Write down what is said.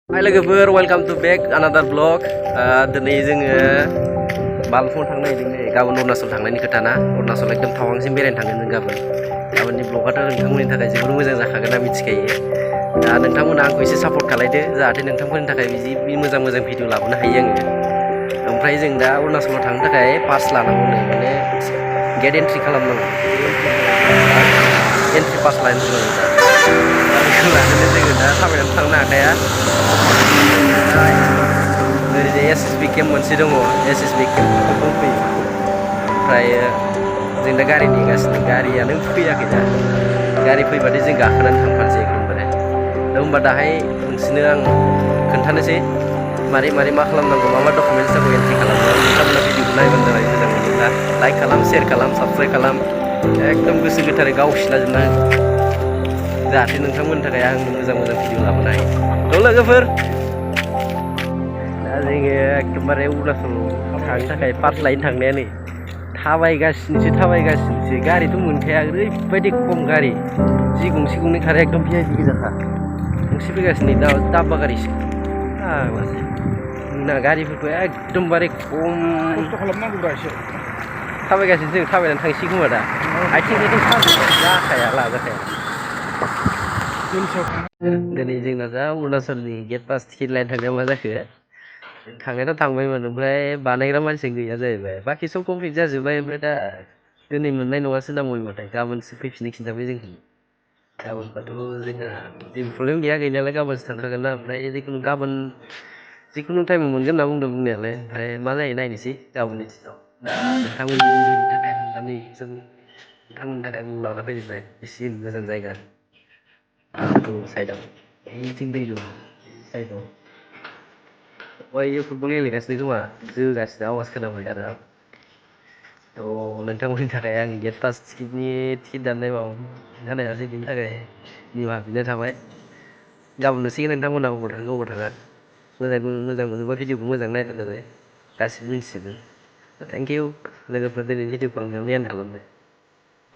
Hai लोगोफोर welcome to back another blog दिनै जोङो बालफुङाव थांनो नागिरदों गाबोन अरुणाचल थांनायनि खोथा ना अरुणाचल एकदम टावांसिम बेरायनो थांगोन जों गाबोननि ब्लगाथ' नोंथांमोननि थाखाय जोबोर मोजां जाखागोन आं मिथिखायो दा नोंथांमोना आंखौ एसे सापर्ट खालायदो जाहाथे नोंथांमोननि थाखाय बिदि मोजां मोजां भिडिअ लाबोनो हायो आङो ओमफ्राय जों दा अरुणाचलाव थांनो थाखाय पास लानांगौनो माने गेट एन्ट्रि खालामनांगौ एन्ट्रि पास लानो होनांगौ दा बेखौ लानानै जोङो दा थाबायनानै थांनो हाखाया ओरैजाय एसएसबि केम्प मोनसे दङ एसएसबि केम्पखौ दंफैयो ओमफ्राय जों दा गारि नेगासिनो गारियानो फैयाखै दा गारि फैबाथाय जों गाखोनानै थांफानोसै एकदमबारे दा होमबा दाहाय नोंसोरनो आं खोन्थानोसै मारै मारै मा खालामनांगौ मा मा डकुमेन्टस नांगौ एन्ट्रि खालामनो नोंथांमोना भिडिअखौ नायबानो जाबाय मोजां मोनोब्ला लाइक खालाम शेयार खालाम साबस्क्राइब खालाम एकदम गोसो गोथारै गावसिलाजोबना जाहाथे नोंथांमोननि थाखाय आं मोजां मोजां भिडिअ लाबोनो हायो थ' लोगोफोर दा जोङो एकदमबारे अरुणाचलाव थांनो थाखाय पास लायनो थांनाया नै थाबायगासिनोसो गारिथ' मोनखाया ओरैबायदि खम गारि जि गंसे गंनै खारो एकदम भिआइपि गोजाखा गंसे फैगासिनो दाब्बा गारिसो ना गारिफोरखौ एकदमबारे खम खस्थ' खालामनांगौब्रा एसे थाबायगासिनो जों थाबायनानै थांसै खोमा दा आथिं साजोबबाय जाखाया लाजाखाया दिनै जोंना दा अरुणाचलनि गेट पास टिकेट लायनो थांनाया मा जाखो थांनायाथ' थांबायमोन ओमफ्राय बानायग्रा मानसि गैया जाहैबाय बाखि सब कमप्लिट जाजोब्बाय ओमफ्राय दा दिनै मोननाय नङासो होनना बुंबाथाय गाबोनसो फैफिननो खिन्थाबाय जोंखौ गाबोनबाथ' जोंहा जेबो प्रब्लेम गैया गैनायालाय गाबोनसो थांखागोन ना ओमफ्राय जिखुनु टाइमाव मोनगोन होनना बुंदों बुंनायालाय ओमफ्राय मा जायो नायनोसै गाबोननि दिनाव नोंथांमोननि थाखाय नोंथांमोननि थाखाय लाना फैजोबबाय एसे मोजां जायगा साइडआव बिथिं दै दं साइडआव बैयो फुटबल गेलेगासिनो खोमा जोगासिनो आवाज खोनाबाय आरो थ' नोंथांमोननि थाखाय आं गेट पास टिकेट दाननाय माबा जानाय हासै बेनि थाखाय निमाहा बिनाय थाबाय गाबोन नुसिगोन नोंथांमोना अबाव थाङो अबाव थाङा मोजां मोनोबा भिडिअखौ मोजां नायबानो जाबाय गासिबो मिन्थिजोबो थेंक इउ लोगोफोर दिनैनि भिडिअखौ आं बेयावनो एन्ड खालामबाय